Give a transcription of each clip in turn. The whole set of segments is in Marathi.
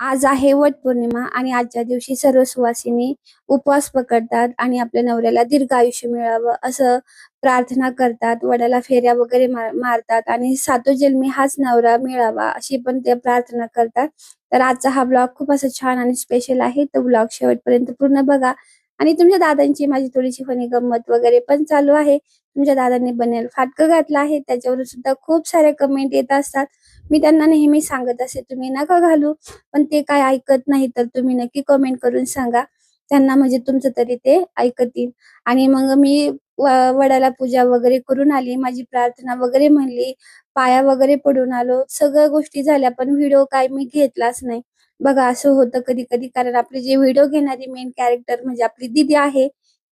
आज आहे वटपौर्णिमा आणि आजच्या दिवशी सर्व सुवासिनी उपवास पकडतात आणि आपल्या नवऱ्याला दीर्घ आयुष्य मिळावं असं प्रार्थना करतात. वडाला फेऱ्या वगैरे मारतात आणि सातो जन्मी हाच नवरा मिळावा अशी पण ते प्रार्थना करतात. तर आजचा हा ब्लॉग खूप असं छान आणि स्पेशल आहे. तो ब्लॉग शेवटपर्यंत पूर्ण बघा. आणि तुमच्या दादांची माझी थोडीशी फनी गंमत वगैरे पण चालू आहे. तुमच्या दादांनी बनेल फाटकं घातलं आहे, त्याच्यावर सुद्धा खूप सारे कमेंट येत असतात. मी त्यांना नेहमी सांगत असते, तुम्ही नका घालू, पण ते काय ऐकत नाही. तर तुम्ही नक्की कमेंट करून सांगा त्यांना, म्हणजे तुमचं तरी ते ऐकतील. आणि मग मी वडाला पूजा वगैरे करून आली, माझी प्रार्थना वगैरे म्हणली, पाया वगैरे पडून आलो, सगळ्या गोष्टी झाल्या, पण व्हिडिओ काय मी घेतलाच नाही. बघा असं होतं कधी कधी, कारण आपली जे व्हिडिओ घेणारी मेन कॅरेक्टर म्हणजे आपली दीदी आहे,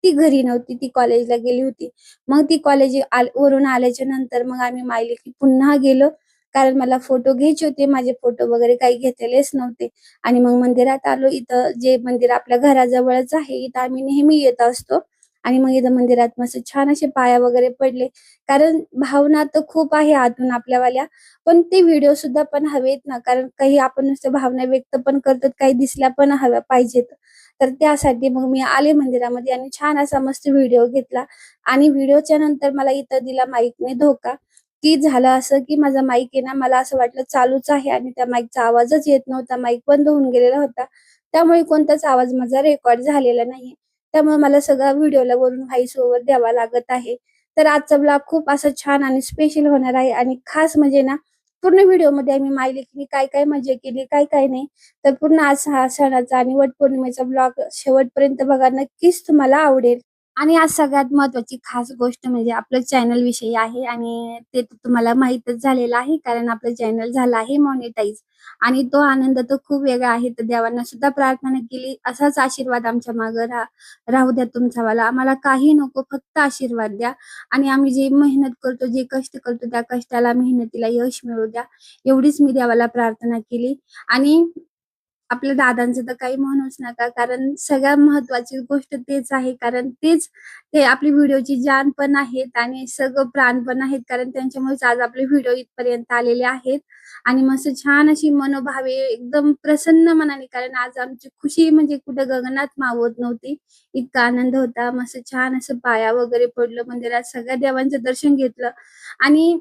ती घरी नव्हती, ती कॉलेजला गेली होती. मग ती कॉलेज वरून आल्याच्या नंतर मग आम्ही मायलेकी पुन्हा गेलो, कारण मला फोटो घ्यायचे होते. माझे फोटो वगैरे काही घेतलेलेच नव्हते. आणि मग मंदिरात आलो. इथं जे मंदिर आपल्या घराजवळच आहे, इथं आम्ही नेहमी येत असतो. आणि मग इथं मंदिरात मस्त छान असे पाया वगैरे पडले, कारण भावना तर खूप आहे आतून आपल्यावाल्या, पण ते व्हिडिओ सुद्धा पण हवेत ना, कारण काही आपण नुसतं भावना व्यक्त पण करतात, काही दिसल्या पण हव्या पाहिजेत. तर त्यासाठी मग मी आले मंदिरामध्ये आणि छान असा मस्त व्हिडिओ घेतला. आणि व्हिडिओच्या नंतर मला इथं दिला माईकने धोका, की झालं असं की माझा माईक आहे ना, मला असं वाटलं चालूच आहे आणि त्या माईकचा आवाजच येत नव्हता. माईक बंद होऊन गेलेला होता. त्यामुळे कोणताच आवाज माझा रेकॉर्ड झालेला नाही. त्यामुळे मला सगळा व्हिडिओला वरून व्हॉइस ओव्हर द्यावा लागत आहे. तर आजचा ब्लॉग खूप असं छान आणि स्पेशल होणार आहे आणि खास म्हणजे ना, पूर्ण व्हिडिओमध्ये आम्ही मायलेकीने काय-काय मजा केली, काय-काय नाही. तर पूर्ण आज हा सणाचा आणि वटपौर्णिमेचा ब्लॉग शेवटपर्यंत बघा, नक्कीच तुम्हाला आवडेल. आणि आज सगळ्यात महत्त्वाची खास गोष्ट म्हणजे आपलं चॅनल विषयी आहे आणि ते तर तुम्हाला माहीतच झालेलं आहे, कारण आपलं चॅनल झालं आहे मॉनिटाईज. आणि तो आनंद तर खूप वेगळा आहे. तर देवांना सुद्धा प्रार्थना केली, असाच आशीर्वाद आमच्या मागे राहू द्या तुमचावाला. आम्हाला काही नको, फक्त आशीर्वाद द्या. आणि आम्ही जे मेहनत करतो, जे कष्ट करतो, त्या कष्टाला, मेहनतीला यश मिळू द्या. एवढीच मी देवाला प्रार्थना केली. आणि आपल्या दादांचं तर काही म्हणूच नका, कारण सगळ्यात महत्त्वाची गोष्ट तेच आहे. कारण ते आपली व्हिडिओची जान पण आहेत आणि सगळं प्राण पण आहेत. कारण त्यांच्यामुळेच आज आपले व्हिडिओ इथपर्यंत आलेले आहेत. आणि मस्त छान अशी मनोभावे एकदम प्रसन्न मनाने, कारण आज आमची खुशी म्हणजे कुठे गगनात मावत नव्हती. इतका आनंद होता. मस्त छान असं पाया वगैरे पडलं मंदिरात, सगळ्या देवांचं दर्शन घेतलं. आणि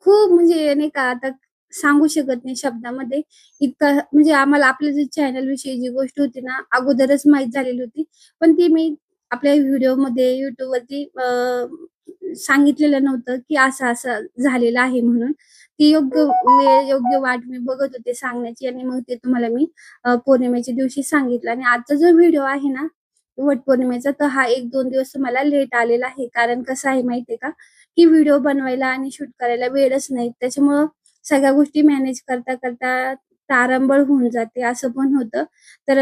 खूप म्हणजे नाही का, आता सांगू शकत नाही शब्दामध्ये. इतकं म्हणजे आम्हाला आपल्या जे चॅनल विषयी जी गोष्ट होती ना, अगोदरच माहीत झालेली होती. पण ती मी आपल्या व्हिडिओमध्ये YouTubeवरती सांगितलेलं नव्हतं, की असं-असं झालेलं आहे म्हणून. ती योग्य वेळ, योग्य वाट मी बघत होते सांगण्याची आणि मग ते तुम्हाला मी पौर्णिमेच्या दिवशी सांगितलं. आणि आजचा जो व्हिडिओ आहे ना, वटपौर्णिमेचा, तर हा 1-2 दिवस तुम्हाला लेट आलेला आहे. कारण कसं आहे माहिती का, की व्हिडिओ बनवायला आणि शूट करायला वेळच नाही. त्याच्यामुळं सगळ्या गोष्टी मॅनेज करता-करता तारंबळ होऊन जाते, असं पण होतं. तर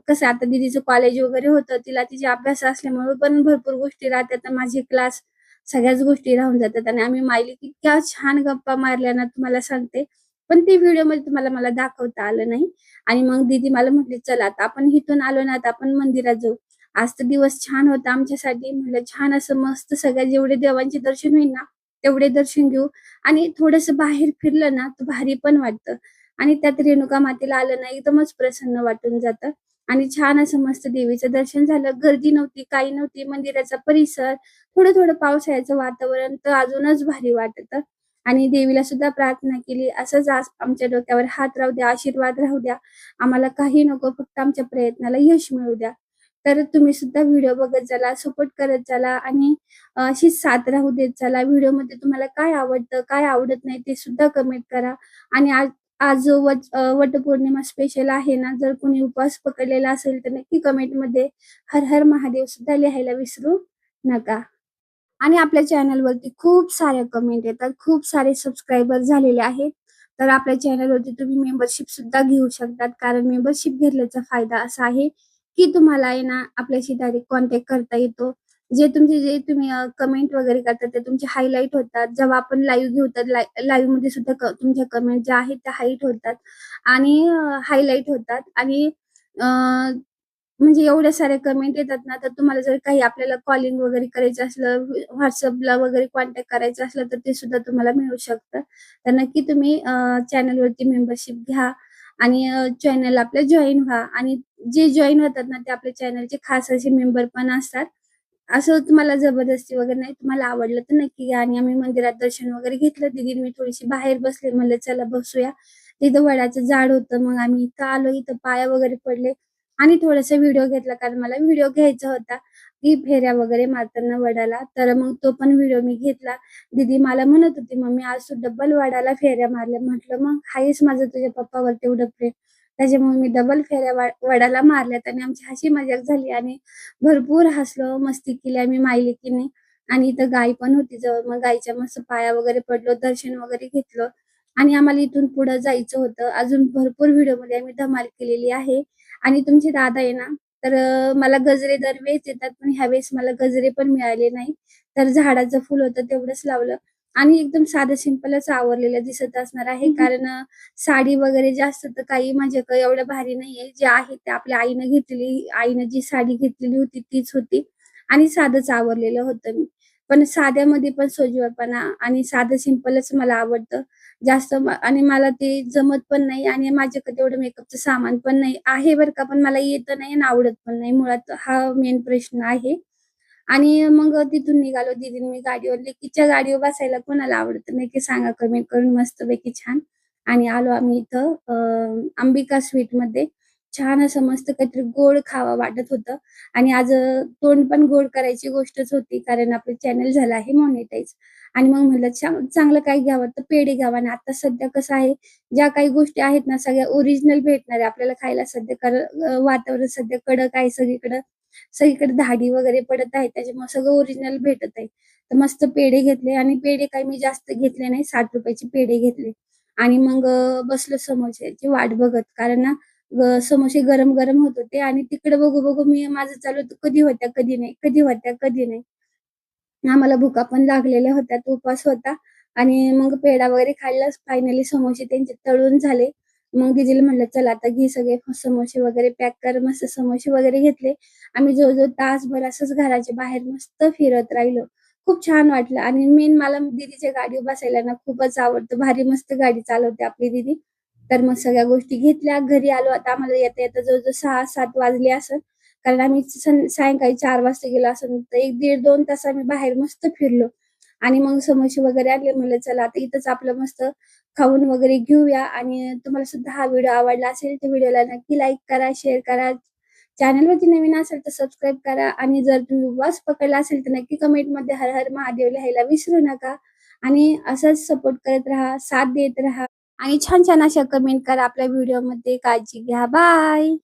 कसं आता दीदीचं कॉलेज वगैरे होतं, तिला तिचे अभ्यास असल्यामुळे पण भरपूर गोष्टी राहतात. तर माझे क्लास, सगळ्याच गोष्टी राहून जातात. आणि आम्ही मायलेक इतक्या छान गप्पा मारल्या ना, तुम्हाला सांगते. पण ती व्हिडिओमध्ये तुम्हाला मला दाखवता आलं नाही. आणि मग दीदी मला म्हटली, "चला आता आपण इथून आलो ना, आता आपण मंदिरात जाऊ." आज तर दिवस छान होता आमच्यासाठी. म्हटलं छान असं मस्त सगळ्या जेवढे देवांचे दर्शन होईल ना, तेवढे दर्शन घेऊ. आणि थोडंसं बाहेर फिरलं ना, तर भारी पण वाटतं. आणि त्यात रेणुका मातेला आलं ना, एकदमच प्रसन्न वाटून जातं. आणि छान असं मस्त देवीचं दर्शन झालं. गर्दी नव्हती, काही नव्हती. मंदिराचा परिसर, थोडं-थोडं पावसाळ्याचं वातावरण, तर अजूनच भारी वाटतं. आणि देवीला सुद्धा प्रार्थना केली, असंच आज आमच्या डोक्यावर हात राहू द्या, आशीर्वाद राहू द्या. आम्हाला काही नको, फक्त आमच्या प्रयत्नाला यश मिळू द्या. तर तुम्ही सुद्धा व्हिडिओ बघत चला, सपोर्ट करत चला आणि अशीच साथ राहू देत चला. व्हिडिओमध्ये तुम्हाला काय आवडतं, काय आवडत नाही ते सुद्धा कमेंट करा. आणि आज आज वटपौर्णिमा स्पेशल आहे ना, जर कोणी उपवास पकडलेला असेल तर नक्की कमेंटमध्ये हर हर महादेव सुद्धा लिहायला विसरू नका. आणि आपल्या चॅनलवरती खूप साऱ्या कमेंट येतात, खूप सारे सबस्क्रायबर झालेले आहेत. तर आपल्या चॅनलवरती तुम्ही मेंबरशिप सुद्धा घेऊ शकतात. कारण मेंबरशिप घेतल्याचा फायदा असा आहे, की तुम्हाला आहे ना, आपल्याशी डायरेक्ट कॉन्टॅक्ट करता येतो. जे तुम्ही कमेंट वगैरे करता ते तुमचे हायलाइट होतात. जेव्हा आपण लाईव्ह घेऊ तर लाईव्हमध्ये सुद्धा तुमच्या कमेंट ज्या आहेत त्या हाईट होतात आणि हायलाइट होतात. आणि अ, म्हणजे एवढ्या साऱ्या कमेंट येतात ना, तर तुम्हाला जर काही आपल्याला कॉलिंग वगैरे करायचं असलं, WhatsAppला वगैरे कॉन्टॅक्ट करायचं असलं, तर ते सुद्धा तुम्हाला मिळू शकतं. तर नक्की तुम्ही चॅनलवरती मेंबरशिप घ्या. आणि चॅनल आपल्या जॉइन व्हा आणि जे जॉइन होतात ना, ते आपल्या चॅनलचे खास असे मेंबर पण असतात. असं तुम्हाला जबरदस्ती वगैरे नाही. तुम्हाला आवडलं तर नक्की घ्या आणि आम्ही मंदिरात दर्शन वगैरे घेतलं. दीदी मी थोडीशी बाहेर बसले. म्हणलं चला बसूया. तिथं वडाचं झाड होतं. मग आम्ही इथं आलो. इथं पाया वगैरे पडले आणि थोडासा व्हिडिओ घेतला कारण मला व्हिडिओ घ्यायचा होता, की फेऱ्या वगैरे मारताना वडाला. तर मग तो पण व्हिडिओ मी घेतला. दीदी मला म्हणत होती, "मम्मी आज तू डबल वडाला फेऱ्या मारल्या." म्हटलं, "मग आहेच माझं तुझ्या पप्पावर तेवढं प्रेम." त्याच्यामुळे मी डबल फेऱ्या वडाला मारल्यात आणि आमची हसी मजाक झाली आणि भरपूर हसलो, मस्ती केली आम्ही मायलेकीने आणि इथं गाय पण होती जवळ. मग गायच्या मस्त पाया वगैरे पडलो, दर्शन वगैरे घेतलं आणि आम्हाला इथून पुढे जायचं होतं. अजून भरपूर व्हिडिओमध्ये आम्ही धमाल केलेली आहे आणि तुमचे दादा आहे ना, तर मला गजरे दरवेळेस येतात, पण ह्यावेळेस मला गजरे पण मिळाले नाही. तर झाडाचं फुल होतं तेवढंच लावलं आणि एकदम साधं सिंपलच आवरलेलं दिसत असणार आहे. कारण साडी वगैरे जास्त तर काही माझ्याकडे एवढं भारी नाहीये. जे आहे ते आपल्या आईनं जी साडी घेतलेली होती तीच होती आणि साधंच आवरलेलं होतं मी. पण साध्यामध्ये पण सोज्वळपणा आणि साधं सिंपलच मला आवडतं. जास्त आणि मला ते जमत पण नाही आणि माझ्याकडे तेवढं मेकअपचं सामान पण नाही. आहे बरं का, पण मला येतं नाही आणि आवडत पण नाही. मुळात हा मेन प्रश्न आहे. आणि मग तिथून निघालो दीदी आणि मी गाडीवर. लेकीच्या गाडीवर बसायला कोणाला आवडतं नाही, की सांगा कमेंट करून मस्तपैकी छान. आणि आलो आम्ही इथं अंबिका स्वीटमध्ये. छान असं मस्त काहीतरी गोड खावं वाटत होतं आणि आज तोंड पण गोड करायची गोष्टच होती कारण आपलं चॅनल झालं आहे मॉनिटाईज. आणि मग म्हटलं चांगलं काही घ्यावं तर पेढे घ्यावा आणि आता सध्या कसं आहे, ज्या काही गोष्टी आहेत ना सगळ्या ओरिजिनल भेटणार आहे आपल्याला खायला सध्या. कारण वातावरण सध्या कडक आहे सगळीकडं. सगळीकडे धाडी वगैरे पडत आहे. त्याच्यामुळे सगळं ओरिजिनल भेटत आहे. तर मस्त पेढे घेतले आणि पेढे काही मी जास्त घेतले नाही. ₹60 चे पेढे घेतले आणि मग बसलो समोश्याची वाट बघत. कारण ना समोसे गरम-गरम होत होते आणि तिकडे बघू-बघू मी माझं चालू होतं, कधी होत्या, कधी नाही, कधी होत्या, कधी नाही. आम्हाला भुका पण लागलेल्या होत्या, उपवास होता आणि मग पेढा वगैरे खाल्ला. फायनली समोसे त्यांचे तळून झाले. मग दीदीला म्हटलं, "चल आता घे सगळे समोसे वगैरे पॅक कर." मस्त समोसे वगैरे घेतले. आम्ही जवळ-जवळ तासभर असंच घराच्या बाहेर मस्त फिरत राहिलो. खूप छान वाटलं आणि मेन मला दीदीच्या गाडीवर बसायला ना खूपच आवडतं. भारी मस्त गाडी चालवते आपली दीदी. तर मग सगळ्या गोष्टी घेतल्या. घरी आलो. आता आम्हाला येता-येता जवळ-जवळ 6-7 वाजले असेल. कारण आम्ही सायंकाळी 4 वाजता गेलो असेल, तर 1 दीड-2 तास आम्ही बाहेर मस्त फिरलो आणि मग समोसे वगैरे आणले. म्हणलं चला आता इथंच आपलं मस्त खाऊन वगैरे घेऊया आणि तुम्हाला सुद्धा हा व्हिडिओ आवडला असेल, तर व्हिडिओला नक्की लाईक करा, शेअर करा. चॅनलवरती नवीन असेल तर सबस्क्राईब करा आणि जर तुम्ही उपवास पकडला असेल, तर नक्की कमेंटमध्ये हर हर महादेव लिहायला विसरू नका आणि असाच सपोर्ट करत राहा, साथ देत राहा आणि छान-छान अशा कमेंट करा आपल्या व्हिडिओमध्ये. काळजी घ्या. बाय.